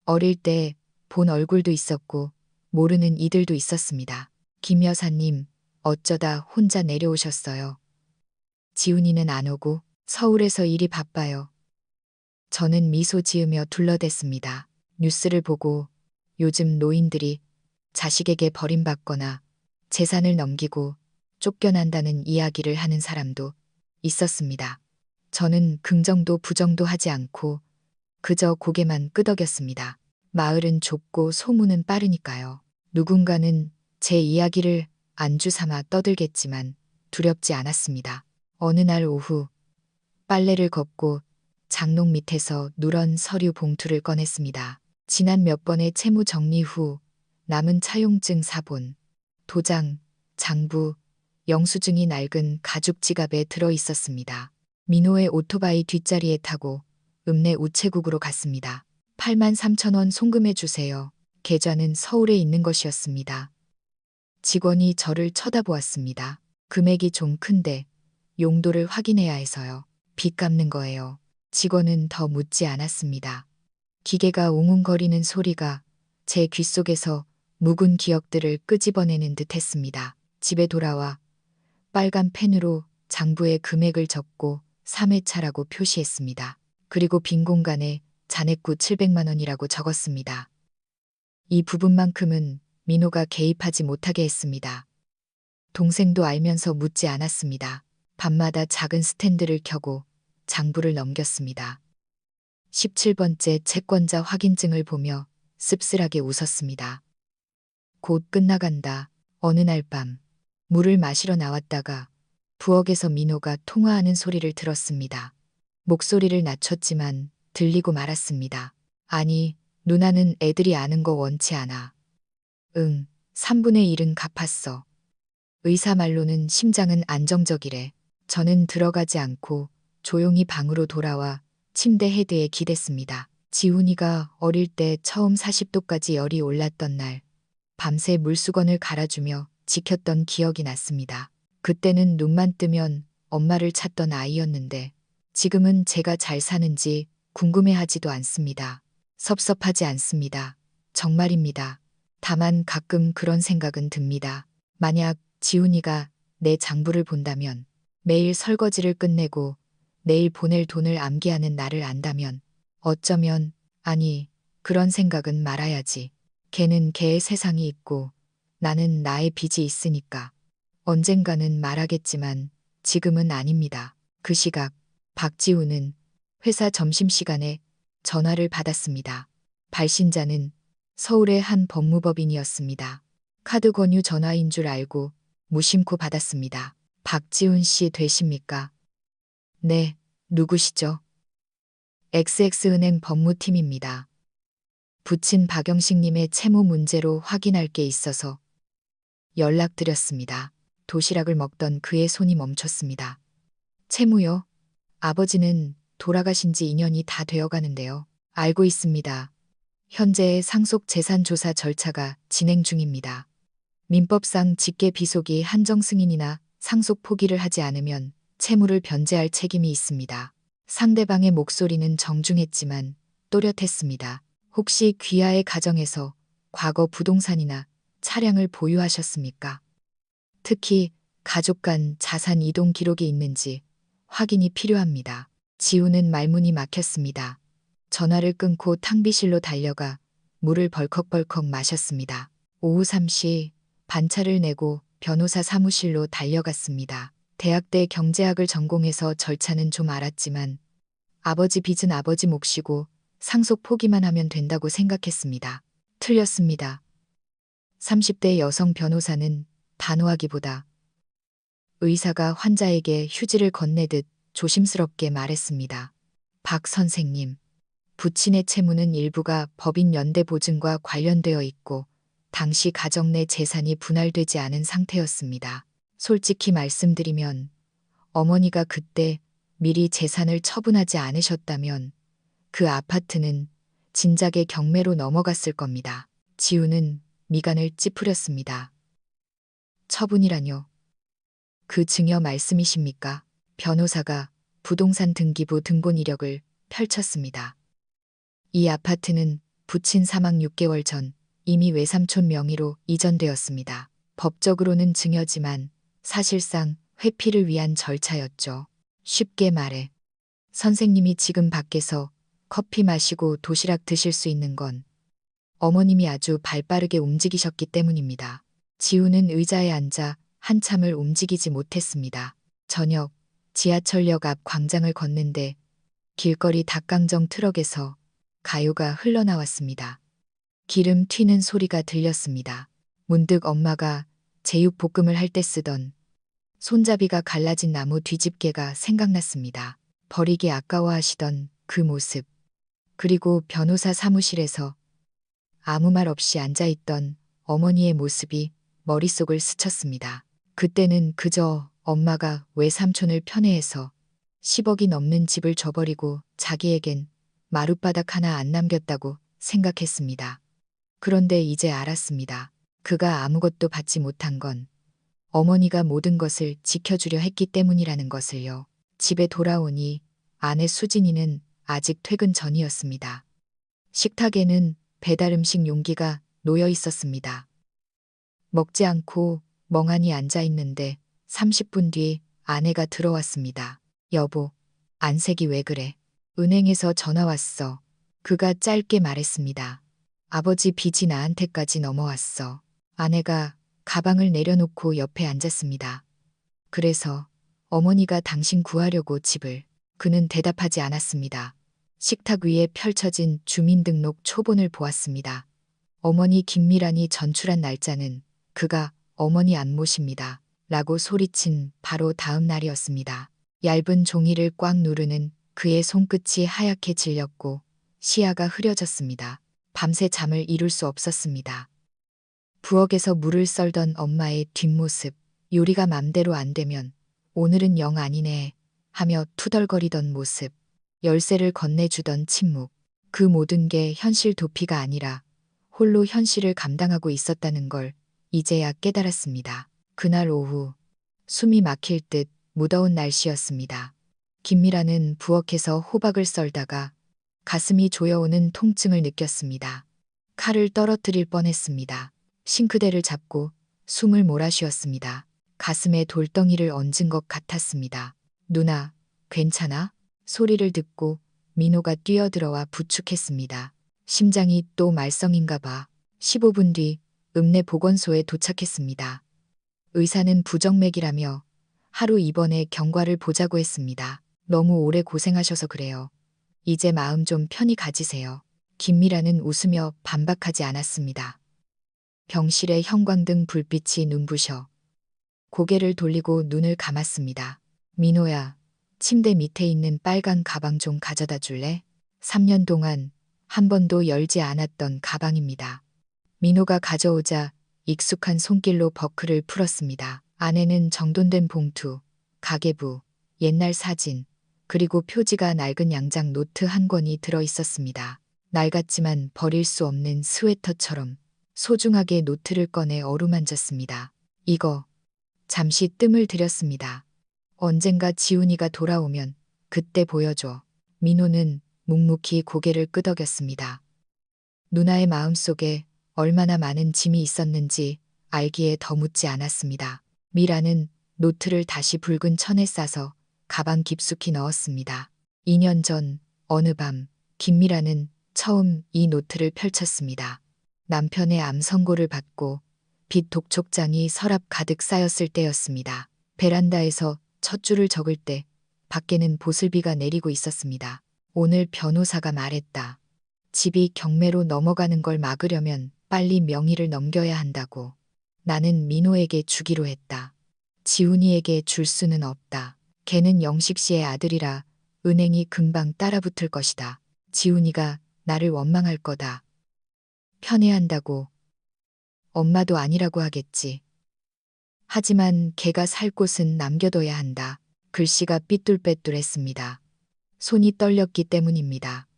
어릴 때 본 얼굴도 있었고 모르는 이들도 있었습니다. 김 여사님, 어쩌다 혼자 내려오셨어요. 지훈이는 안 오고 서울에서 일이 바빠요. 저는 미소 지으며 둘러댔습니다. 뉴스를 보고 요즘 노인들이 자식에게 버림받거나 재산을 넘기고 쫓겨난다는 이야기를 하는 사람도 있었습니다. 저는 긍정도 부정도 하지 않고 그저 고개만 끄덕였습니다. 마을은 좁고 소문은 빠르니까요. 누군가는 제 이야기를 안주 삼아 떠들겠지만 두렵지 않았습니다. 어느 날 오후 빨래를 걷고 장롱 밑에서 누런 서류 봉투를 꺼냈습니다. 지난 몇 번의 채무 정리 후 남은 차용증 사본, 도장, 장부, 영수증이 낡은 가죽 지갑에 들어 있었습니다. 민호의 오토바이 뒷자리에 타고 읍내 우체국으로 갔습니다. 83,000원 송금해 주세요. 계좌는 서울에 있는 것이었습니다. 직원이 저를 쳐다보았습니다. 금액이 좀 큰데 용도를 확인해야 해서요. 빚 갚는 거예요. 직원은 더 묻지 않았습니다. 기계가 웅웅거리는 소리가 제 귓속에서 묵은 기억들을 끄집어내는 듯 했습니다. 집에 돌아와 빨간 펜으로 장부에 금액을 적고 3회차라고 표시했습니다. 그리고 빈 공간에 잔액구 700만 원이라고 적었습니다. 이 부분만큼은 민호가 개입하지 못하게 했습니다. 동생도 알면서 묻지 않았습니다. 밤마다 작은 스탠드를 켜고 장부를 넘겼습니다. 17번째 채권자 확인증을 보며 씁쓸하게 웃었습니다. 곧 끝나간다. 어느 날 밤 물을 마시러 나왔다가 부엌에서 민호가 통화하는 소리를 들었습니다. 목소리를 낮췄지만 들리고 말았습니다. 아니, 누나는 애들이 아는 거 원치 않아. 응, 3분의 1은 갚았어. 의사 말로는 심장은 안정적이래. 저는 들어가지 않고 조용히 방으로 돌아와 침대 헤드에 기댔습니다. 지훈이가 어릴 때 처음 40도까지 열이 올랐던 날, 밤새 물수건을 갈아주며 지켰던 기억이 났습니다. 그때는 눈만 뜨면 엄마를 찾던 아이였는데 지금은 제가 잘 사는지 궁금해하지도 않습니다. 섭섭하지 않습니다. 정말입니다. 다만 가끔 그런 생각은 듭니다. 만약 지훈이가 내 장부를 본다면, 매일 설거지를 끝내고 내일 보낼 돈을 암기하는 나를 안다면, 어쩌면, 아니, 그런 생각은 말아야지. 걔는 걔의 세상이 있고 나는 나의 빚이 있으니까. 언젠가는 말하겠지만 지금은 아닙니다. 그 시각 박지훈은 회사 점심시간에 전화를 받았습니다. 발신자는 서울의 한 법무법인이었습니다. 카드 권유 전화인 줄 알고 무심코 받았습니다. 박지훈 씨 되십니까? 네, 누구시죠? XX은행 법무팀입니다. 부친 박영식님의 채무 문제로 확인할 게 있어서 연락드렸습니다. 도시락을 먹던 그의 손이 멈췄습니다. 채무요? 아버지는 돌아가신 지 2년이 다 되어 가는데요. 알고 있습니다. 현재 상속 재산 조사 절차가 진행 중입니다. 민법상 직계 비속이 한정 승인이나 상속 포기를 하지 않으면 채무를 변제할 책임이 있습니다. 상대방의 목소리는 정중했지만 또렷했습니다. 혹시 귀하의 가정에서 과거 부동산이나 차량을 보유하셨습니까? 특히 가족 간 자산 이동 기록이 있는지 확인이 필요합니다. 지우는 말문이 막혔습니다. 전화를 끊고 탕비실로 달려가 물을 벌컥벌컥 마셨습니다. 오후 3시 반차를 내고 변호사 사무실로 달려갔습니다. 대학대 경제학을 전공해서 절차는 좀 알았지만 아버지 빚은 아버지 몫이고 상속 포기만 하면 된다고 생각했습니다. 틀렸습니다. 30대 여성 변호사는 단호하기보다 의사가 환자에게 휴지를 건네듯 조심스럽게 말했습니다. 박 선생님, 부친의 채무는 일부가 법인 연대 보증과 관련되어 있고 당시 가정 내 재산이 분할되지 않은 상태였습니다. 솔직히 말씀드리면 어머니가 그때 미리 재산을 처분하지 않으셨다면 그 아파트는 진작에 경매로 넘어갔을 겁니다. 지우는 미간을 찌푸렸습니다. 처분이라뇨? 그 증여 말씀이십니까? 변호사가 부동산 등기부 등본 이력을 펼쳤습니다. 이 아파트는 부친 사망 6개월 전 이미 외삼촌 명의로 이전되었습니다. 법적으로는 증여지만 사실상 회피를 위한 절차였죠. 쉽게 말해 선생님이 지금 밖에서 커피 마시고 도시락 드실 수 있는 건 어머님이 아주 발빠르게 움직이셨기 때문입니다. 지우는 의자에 앉아 한참을 움직이지 못했습니다. 저녁 지하철역 앞 광장을 걷는데 길거리 닭강정 트럭에서 가요가 흘러나왔습니다. 기름 튀는 소리가 들렸습니다. 문득 엄마가 제육볶음을 할 때 쓰던 손잡이가 갈라진 나무 뒤집개가 생각났습니다. 버리기 아까워하시던 그 모습. 그리고 변호사 사무실에서 아무 말 없이 앉아있던 어머니의 모습이 머릿속을 스쳤습니다. 그때는 그저 엄마가 외삼촌을 편애해서 10억이 넘는 집을 줘버리고 자기에겐 마룻바닥 하나 안 남겼다고 생각했습니다. 그런데 이제 알았습니다. 그가 아무것도 받지 못한 건 어머니가 모든 것을 지켜주려 했기 때문이라는 것을요. 집에 돌아오니 아내 수진이는 아직 퇴근 전이었습니다. 식탁에는 배달 음식 용기가 놓여 있었습니다. 먹지 않고 멍하니 앉아 있는데 30분 뒤 아내가 들어왔습니다. 여보, 안색이 왜 그래? 은행에서 전화 왔어. 그가 짧게 말했습니다. 아버지 빚이 나한테까지 넘어왔어. 아내가 가방을 내려놓고 옆에 앉았습니다. 그래서 어머니가 당신 구하려고 집을. 그는 대답하지 않았습니다. 식탁 위에 펼쳐진 주민등록 초본을 보았습니다. 어머니 김미란이 전출한 날짜는 그가 어머니 안모십니다. 라고 소리친 바로 다음 날이었습니다. 얇은 종이를 꽉 누르는 그의 손끝이 하얗게 질렸고 시야가 흐려졌습니다. 밤새 잠을 이룰 수 없었습니다. 부엌에서 물을 썰던 엄마의 뒷모습, 요리가 맘대로 안 되면 오늘은 영 아니네 하며 투덜거리던 모습, 열쇠를 건네주던 침묵, 그 모든 게 현실 도피가 아니라 홀로 현실을 감당하고 있었다는 걸 이제야 깨달았습니다. 그날 오후 숨이 막힐 듯 무더운 날씨였습니다. 김미라는 부엌에서 호박을 썰다가 가슴이 조여오는 통증을 느꼈습니다. 칼을 떨어뜨릴 뻔했습니다. 싱크대를 잡고 숨을 몰아쉬었습니다. 가슴에 돌덩이를 얹은 것 같았습니다. 누나, 괜찮아? 소리를 듣고 민호가 뛰어들어와 부축했습니다. 심장이 또 말썽인가 봐. 15분 뒤 읍내 보건소에 도착했습니다. 의사는 부정맥이라며 하루 입원해 경과를 보자고 했습니다. 너무 오래 고생하셔서 그래요. 이제 마음 좀 편히 가지세요. 김미라는 웃으며 반박하지 않았습니다. 병실의 형광등 불빛이 눈부셔 고개를 돌리고 눈을 감았습니다. 민호야, 침대 밑에 있는 빨간 가방 좀 가져다 줄래? 3년 동안 한 번도 열지 않았던 가방입니다. 민호가 가져오자 익숙한 손길로 버클을 풀었습니다. 안에는 정돈된 봉투, 가계부, 옛날 사진, 그리고 표지가 낡은 양장 노트 한 권이 들어 있었습니다. 낡았지만 버릴 수 없는 스웨터처럼 소중하게 노트를 꺼내 어루만졌습니다. 이거 잠시 뜸을 들였습니다. 언젠가 지훈이가 돌아오면 그때 보여줘. 민호는 묵묵히 고개를 끄덕였습니다. 누나의 마음속에 얼마나 많은 짐이 있었는지 알기에 더 묻지 않았습니다. 미라는 노트를 다시 붉은 천에 싸서 가방 깊숙이 넣었습니다. 2년 전 어느 밤 김미라는 처음 이 노트를 펼쳤습니다. 남편의 암 선고를 받고 빚 독촉장이 서랍 가득 쌓였을 때였습니다. 베란다에서 첫 줄을 적을 때 밖에는 보슬비가 내리고 있었습니다. 오늘 변호사가 말했다. 집이 경매로 넘어가는 걸 막으려면 빨리 명의를 넘겨야 한다고. 나는 민호에게 주기로 했다. 지훈이에게 줄 수는 없다. 걔는 영식 씨의 아들이라 은행이 금방 따라붙을 것이다. 지훈이가 나를 원망할 거다. 편애한다고. 엄마도 아니라고 하겠지. 하지만 걔가 살 곳은 남겨둬야 한다. 글씨가 삐뚤빼뚤했습니다. 손이 떨렸기 때문입니다.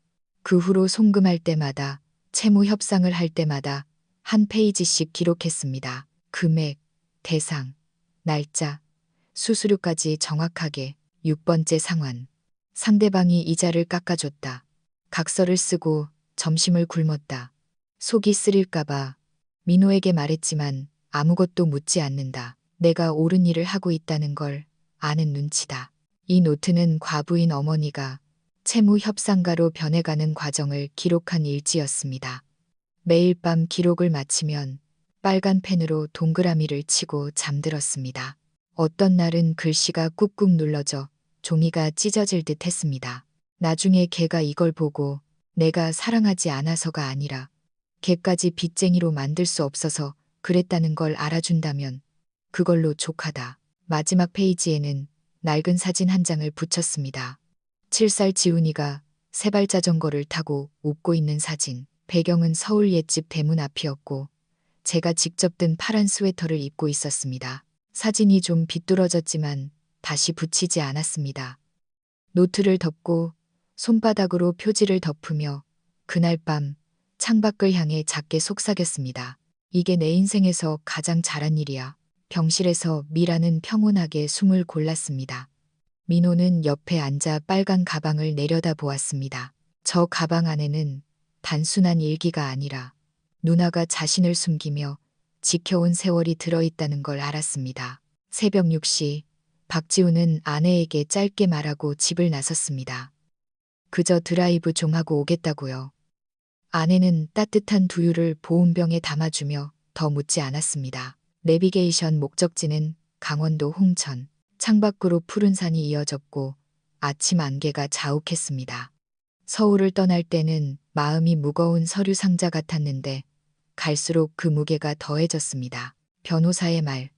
그 후로 송금할 때마다, 채무 협상을 할 때마다 한 페이지씩 기록했습니다. 금액, 대상, 날짜, 수수료까지 정확하게 6번째 상환. 상대방이 이자를 깎아줬다. 각서를 쓰고 점심을 굶었다. 속이 쓰릴까봐 민호에게 말했지만 아무것도 묻지 않는다. 내가 옳은 일을 하고 있다는 걸 아는 눈치다. 이 노트는 과부인 어머니가 채무 협상가로 변해가는 과정을 기록한 일지였습니다. 매일 밤 기록을 마치면 빨간 펜으로 동그라미를 치고 잠들었습니다. 어떤 날은 글씨가 꾹꾹 눌러져 종이가 찢어질 듯 했습니다. 나중에 걔가 이걸 보고 내가 사랑하지 않아서가 아니라 걔까지 빚쟁이로 만들 수 없어서 그랬다는 걸 알아준다면 그걸로 족하다. 마지막 페이지에는 낡은 사진 한 장을 붙였습니다. 7살 지훈이가 세발 자전거를 타고 웃고 있는 사진. 배경은 서울 옛집 대문 앞이었고 제가 직접 든 파란 스웨터를 입고 있었습니다. 사진이 좀 비뚤어졌지만 다시 붙이지 않았습니다. 노트를 덮고 손바닥으로 표지를 덮으며 그날 밤 창밖을 향해 작게 속삭였습니다. 이게 내 인생에서 가장 잘한 일이야. 병실에서 미라는 평온하게 숨을 골랐습니다. 민호는 옆에 앉아 빨간 가방을 내려다 보았습니다. 저 가방 안에는 단순한 일기가 아니라 누나가 자신을 숨기며 지켜온 세월이 들어있다는 걸 알았습니다. 새벽 6시 박지우는 아내에게 짧게 말하고 집을 나섰습니다. 그저 드라이브 좀 하고 오겠다고요. 아내는 따뜻한 두유를 보온병에 담아주며 더 묻지 않았습니다. 내비게이션 목적지는 강원도 홍천. 창밖으로 푸른 산이 이어졌고 아침 안개가 자욱했습니다. 서울을 떠날 때는 마음이 무거운 서류 상자 같았는데 갈수록 그 무게가 더해졌습니다. 변호사의 말.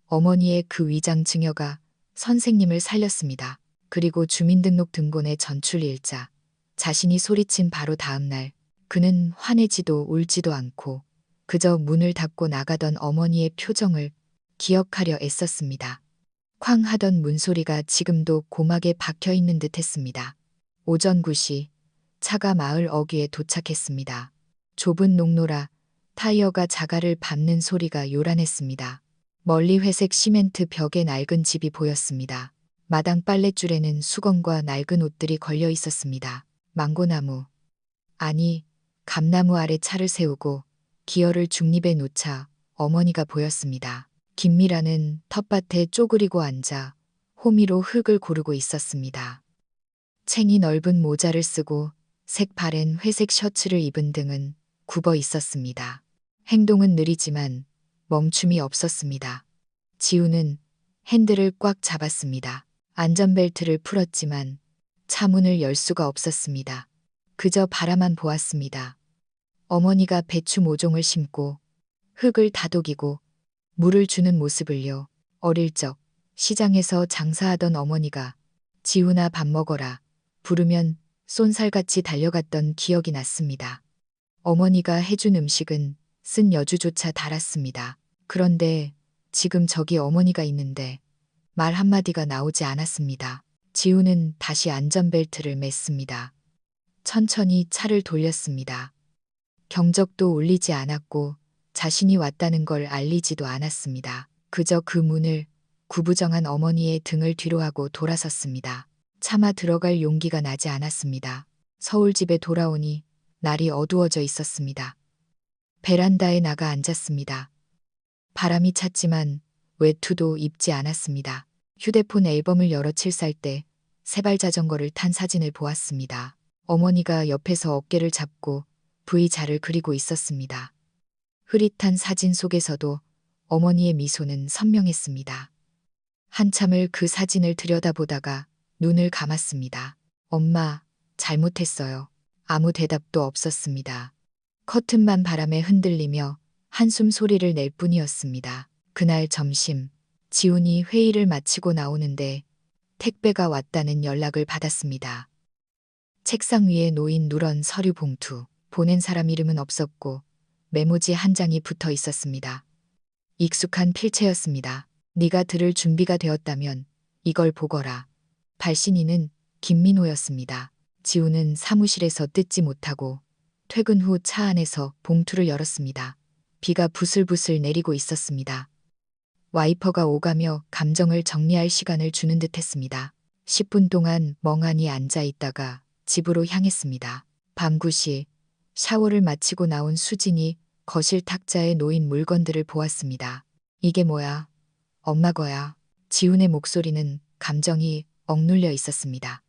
어머니의 그 위장 증여가 선생님을 살렸습니다. 그리고 주민등록 등본의 전출 일자. 자신이 소리친 바로 다음 날 그는 화내지도 울지도 않고 그저 문을 닫고 나가던 어머니의 표정을 기억하려 애썼습니다. 쾅 하던 문소리가 지금도 고막에 박혀 있는 듯 했습니다. 오전 9시 차가 마을 어귀에 도착했습니다. 좁은 농로라 타이어가 자갈을 밟는 소리가 요란했습니다. 멀리 회색 시멘트 벽에 낡은 집이 보였습니다. 마당 빨랫줄에는 수건과 낡은 옷들이 걸려 있었습니다. 망고나무, 아니 감나무 아래 차를 세우고 기어를 중립에 놓자 어머니가 보였습니다. 김미라는 텃밭에 쪼그리고 앉아 호미로 흙을 고르고 있었습니다. 챙이 넓은 모자를 쓰고 색바랜 회색 셔츠를 입은 등은 굽어 있었습니다. 행동은 느리지만 멈춤이 없었습니다. 지우는 핸들을 꽉 잡았습니다. 안전벨트를 풀었지만 차문을 열 수가 없었습니다. 그저 바라만 보았습니다. 어머니가 배추 모종을 심고 흙을 다독이고 물을 주는 모습을요. 어릴 적 시장에서 장사하던 어머니가 지훈아 밥 먹어라 부르면 쏜살같이 달려갔던 기억이 났습니다. 어머니가 해준 음식은 쓴 여주조차 달았습니다. 그런데 지금 저기 어머니가 있는데 말 한마디가 나오지 않았습니다. 지훈은 다시 안전벨트를 맸습니다. 천천히 차를 돌렸습니다. 경적도 울리지 않았고 자신이 왔다는 걸 알리지도 않았습니다. 그저 그 문을 구부정한 어머니의 등을 뒤로하고 돌아섰습니다. 차마 들어갈 용기가 나지 않았습니다. 서울집에 돌아오니 날이 어두워져 있었습니다. 베란다에 나가 앉았습니다. 바람이 찼지만 외투도 입지 않았습니다. 휴대폰 앨범을 열어 칠살 때 세발 자전거를 탄 사진을 보았습니다. 어머니가 옆에서 어깨를 잡고 V자를 그리고 있었습니다. 흐릿한 사진 속에서도 어머니의 미소는 선명했습니다. 한참을 그 사진을 들여다보다가 눈을 감았습니다. 엄마, 잘못했어요. 아무 대답도 없었습니다. 커튼만 바람에 흔들리며 한숨 소리를 낼 뿐이었습니다. 그날 점심, 지훈이 회의를 마치고 나오는데 택배가 왔다는 연락을 받았습니다. 책상 위에 놓인 누런 서류 봉투, 보낸 사람 이름은 없었고 메모지 한 장이 붙어 있었습니다. 익숙한 필체였습니다. 네가 들을 준비가 되었다면 이걸 보거라. 발신인은 김민호였습니다. 지훈은 사무실에서 뜯지 못하고 퇴근 후 차 안에서 봉투를 열었습니다. 비가 부슬부슬 내리고 있었습니다. 와이퍼가 오가며 감정을 정리할 시간을 주는 듯했습니다. 10분 동안 멍하니 앉아 있다가 집으로 향했습니다. 밤 9시 샤워를 마치고 나온 수진이 거실 탁자에 놓인 물건들을 보았습니다. 이게 뭐야? 엄마 거야. 지훈의 목소리는 감정이 억눌려 있었습니다.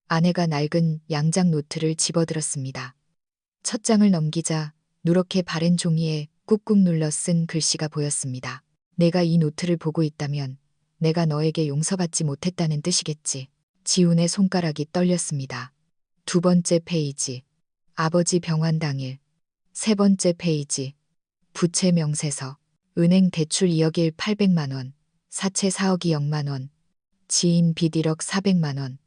아내가 낡은 양장 노트를 집어들었습니다. 첫 장을 넘기자 누렇게 바랜 종이에 꾹꾹 눌러 쓴 글씨가 보였습니다. 내가 이 노트를 보고 있다면 내가 너에게 용서받지 못했다는 뜻이겠지. 지훈의 손가락이 떨렸습니다. 두 번째 페이지. 아버지 병환 당일. 세 번째 페이지. 부채 명세서. 은행 대출 2억 1 800만 원. 사채 4억 2억만 원. 지인 빚 1억 400만 원.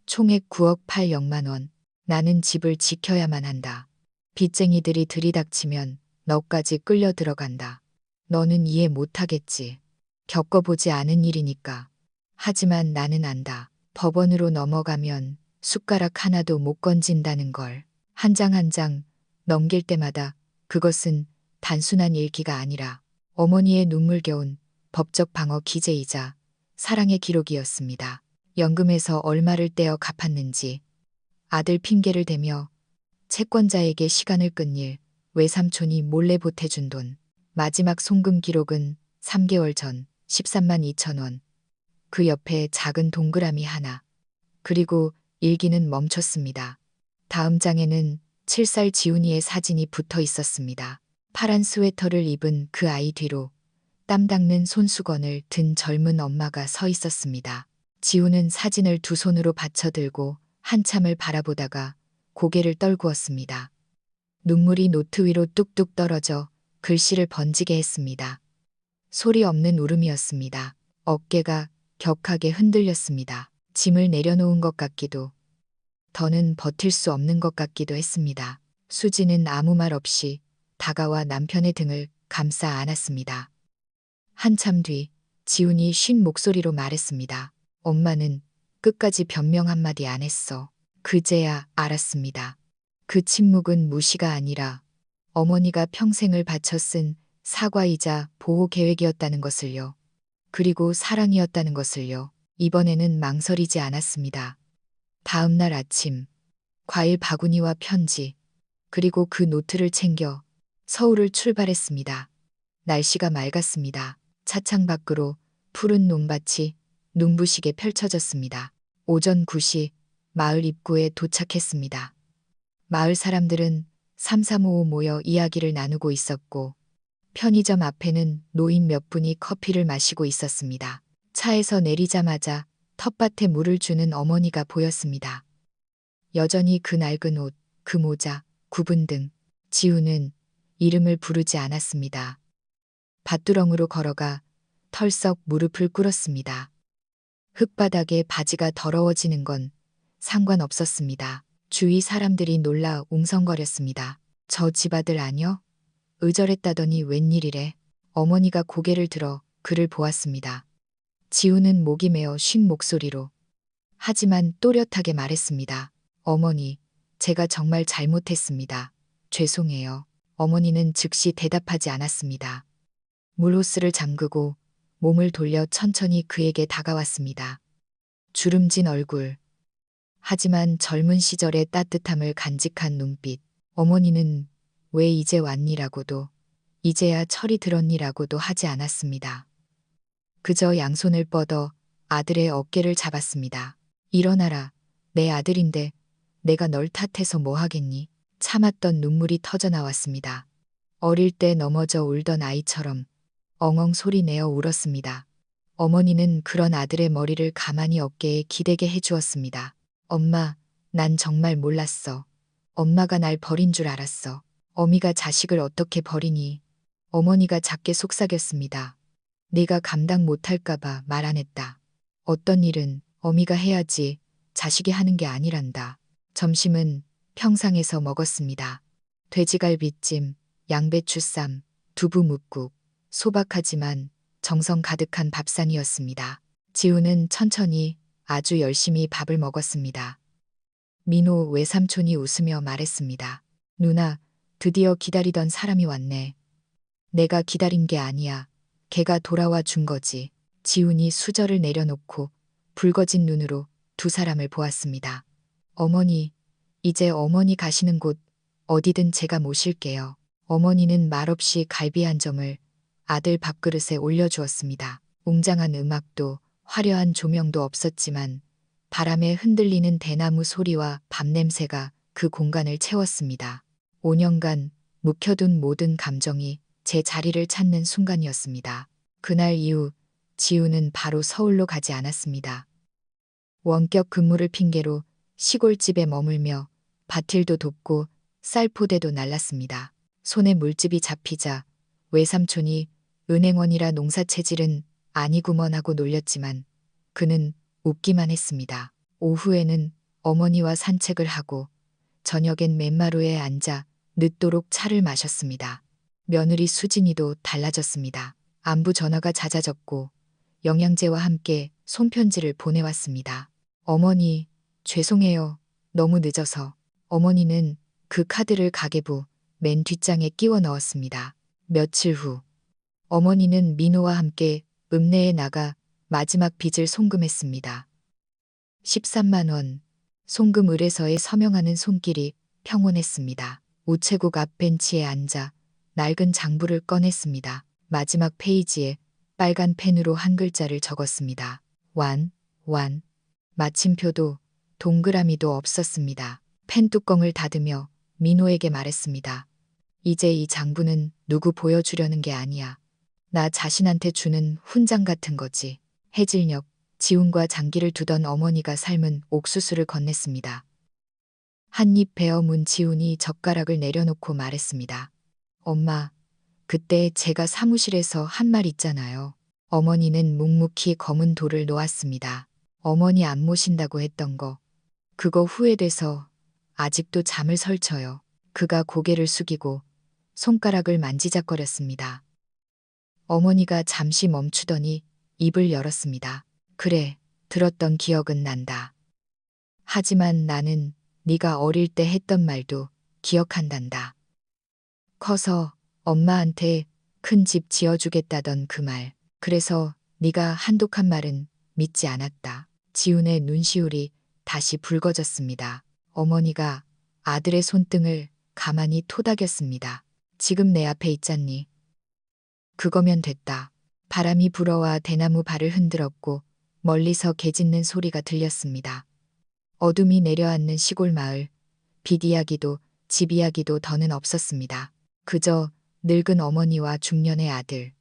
총액 9억 8억만 원. 나는 집을 지켜야만 한다. 빚쟁이들이 들이닥치면 너까지 끌려 들어간다. 너는 이해 못하겠지. 겪어보지 않은 일이니까. 하지만 나는 안다. 법원으로 넘어가면 숟가락 하나도 못 건진다는 걸. 한 장 한 장 넘길 때마다 그것은 단순한 일기가 아니라 어머니의 눈물겨운 법적 방어 기재이자 사랑의 기록이었습니다. 연금에서 얼마를 떼어 갚았는지, 아들 핑계를 대며 채권자에게 시간을 끈 일, 외삼촌이 몰래 보태준 돈, 마지막 송금 기록은 3개월 전 13만 2천 원. 그 옆에 작은 동그라미 하나. 그리고 일기는 멈췄습니다. 다음 장에는 7살 지훈이의 사진이 붙어 있었습니다. 파란 스웨터를 입은 그 아이 뒤로 땀 닦는 손수건을 든 젊은 엄마가 서 있었습니다. 지훈은 사진을 두 손으로 받쳐들고 한참을 바라보다가 고개를 떨구었습니다. 눈물이 노트 위로 뚝뚝 떨어져 글씨를 번지게 했습니다. 소리 없는 울음이었습니다. 어깨가 격하게 흔들렸습니다. 짐을 내려놓은 것 같기도, 더는 버틸 수 없는 것 같기도 했습니다. 수지는 아무 말 없이 다가와 남편의 등을 감싸 안았습니다. 한참 뒤 지훈이 쉰 목소리로 말했습니다. 엄마는 끝까지 변명 한마디 안 했어. 그제야 알았습니다. 그 침묵은 무시가 아니라 어머니가 평생을 바쳐 쓴 사과이자 보호 계획이었다는 것을요. 그리고 사랑이었다는 것을요. 이번에는 망설이지 않았습니다. 다음 날 아침, 과일 바구니와 편지, 그리고 그 노트를 챙겨 서울을 출발했습니다. 날씨가 맑았습니다. 차창 밖으로 푸른 논밭이 눈부시게 펼쳐졌습니다. 오전 9시 마을 입구에 도착했습니다. 마을 사람들은 삼삼오오 모여 이야기를 나누고 있었고 편의점 앞에는 노인 몇 분이 커피를 마시고 있었습니다. 차에서 내리자마자 텃밭에 물을 주는 어머니가 보였습니다. 여전히 그 낡은 옷, 그 모자, 구분 등 지훈은 이름을 부르지 않았습니다. 밭두렁으로 걸어가 털썩 무릎을 꿇었습니다. 흙바닥에 바지가 더러워지는 건 상관없었습니다. 주위 사람들이 놀라 웅성거렸습니다. 저 집아들 아녀? 의절했다더니 웬일이래. 어머니가 고개를 들어 그를 보았습니다. 지우는 목이 메어 쉰 목소리로 하지만 또렷하게 말했습니다. 어머니, 제가 정말 잘못했습니다. 죄송해요. 어머니는 즉시 대답하지 않았습니다. 물호스를 잠그고 몸을 돌려 천천히 그에게 다가왔습니다. 주름진 얼굴. 하지만 젊은 시절의 따뜻함을 간직한 눈빛. 어머니는 왜 이제 왔니라고도 이제야 철이 들었니라고도 하지 않았습니다. 그저 양손을 뻗어 아들의 어깨를 잡았습니다. 일어나라. 내 아들인데 내가 널 탓해서 뭐 하겠니? 참았던 눈물이 터져 나왔습니다. 어릴 때 넘어져 울던 아이처럼 엉엉 소리 내어 울었습니다. 어머니는 그런 아들의 머리를 가만히 어깨에 기대게 해주었습니다. 엄마, 난 정말 몰랐어. 엄마가 날 버린 줄 알았어. 어미가 자식을 어떻게 버리니? 어머니가 작게 속삭였습니다. 네가 감당 못할까봐 말 안 했다. 어떤 일은 어미가 해야지 자식이 하는 게 아니란다. 점심은 평상에서 먹었습니다. 돼지갈비찜, 양배추쌈, 두부뭇국, 소박하지만 정성 가득한 밥상이었습니다. 지우는 천천히 아주 열심히 밥을 먹었습니다. 민호 외삼촌이 웃으며 말했습니다. 누나, 드디어 기다리던 사람이 왔네. 내가 기다린 게 아니야. 걔가 돌아와 준 거지. 지훈이 수저를 내려놓고 붉어진 눈으로 두 사람을 보았습니다. 어머니, 이제 어머니 가시는 곳 어디든 제가 모실게요. 어머니는 말없이 갈비 한 점을 아들 밥그릇에 올려주었습니다. 웅장한 음악도 화려한 조명도 없었지만 바람에 흔들리는 대나무 소리와 밥 냄새가 그 공간을 채웠습니다. 5년간 묵혀둔 모든 감정이 제 자리를 찾는 순간이었습니다. 그날 이후 지우는 바로 서울로 가지 않았습니다. 원격 근무를 핑계로 시골집에 머물며 밭일도 돕고 쌀포대도 날랐습니다. 손에 물집이 잡히자 외삼촌이 은행원이라 농사체질은 아니구먼 하고 놀렸지만 그는 웃기만 했습니다. 오후에는 어머니와 산책을 하고 저녁엔 맨마루에 앉아 늦도록 차를 마셨습니다. 며느리 수진이도 달라졌습니다. 안부 전화가 잦아졌고 영양제와 함께 손편지를 보내왔습니다. 어머니, 죄송해요. 너무 늦어서. 어머니는 그 카드를 가계부 맨 뒷장에 끼워 넣었습니다. 며칠 후 어머니는 민호와 함께 읍내에 나가 마지막 빚을 송금했습니다. 13만 원. 송금 의뢰서에 서명하는 손길이 평온했습니다. 우체국 앞 벤치에 앉아 낡은 장부를 꺼냈습니다. 마지막 페이지에 빨간 펜으로 한 글자를 적었습니다. 완. 마침표도 동그라미도 없었습니다. 펜 뚜껑을 닫으며 민호에게 말했습니다. 이제 이 장부는 누구 보여주려는 게 아니야. 나 자신한테 주는 훈장 같은 거지. 해질녘 지훈과 장기를 두던 어머니가 삶은 옥수수를 건넸습니다. 한 입 베어 문 지훈이 젓가락을 내려놓고 말했습니다. 엄마, 그때 제가 사무실에서 한 말 있잖아요. 어머니는 묵묵히 검은 돌을 놓았습니다. 어머니 안 모신다고 했던 거. 그거 후회돼서 아직도 잠을 설쳐요. 그가 고개를 숙이고 손가락을 만지작거렸습니다. 어머니가 잠시 멈추더니 입을 열었습니다. 그래, 들었던 기억은 난다. 하지만 나는 네가 어릴 때 했던 말도 기억한단다. 커서 엄마한테 큰 집 지어주겠다던 그 말. 그래서 네가 한독한 말은 믿지 않았다. 지훈의 눈시울이 다시 붉어졌습니다. 어머니가 아들의 손등을 가만히 토닥였습니다. 지금 내 앞에 있잖니. 그거면 됐다. 바람이 불어와 대나무 발을 흔들었고 멀리서 개 짖는 소리가 들렸습니다. 어둠이 내려앉는 시골 마을. 빚 이야기도 집 이야기도 더는 없었습니다. 그저 늙은 어머니와 중년의 아들,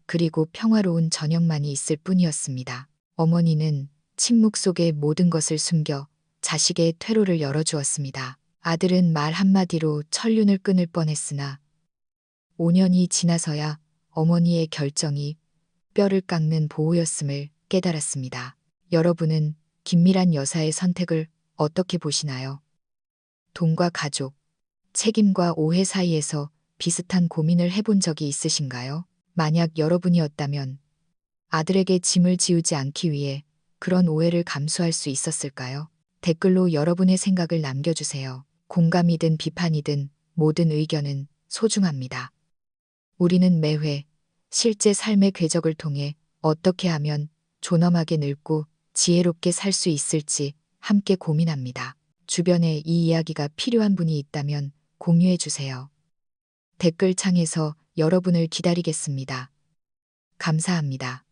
그리고 평화로운 저녁만이 있을 뿐이었습니다. 어머니는 침묵 속에 모든 것을 숨겨 자식의 퇴로를 열어주었습니다. 아들은 말 한마디로 천륜을 끊을 뻔했으나 5년이 지나서야 어머니의 결정이 뼈를 깎는 보호였음을 깨달았습니다. 여러분은 김미란 여사의 선택을 어떻게 보시나요? 돈과 가족, 책임과 오해 사이에서 비슷한 고민을 해본 적이 있으신가요? 만약 여러분이었다면 아들에게 짐을 지우지 않기 위해 그런 오해를 감수할 수 있었을까요? 댓글로 여러분의 생각을 남겨주세요. 공감이든 비판이든 모든 의견은 소중합니다. 우리는 매회 실제 삶의 궤적을 통해 어떻게 하면 존엄하게 늙고 지혜롭게 살 수 있을지 함께 고민합니다. 주변에 이 이야기가 필요한 분이 있다면 공유해 주세요. 댓글창에서 여러분을 기다리겠습니다. 감사합니다.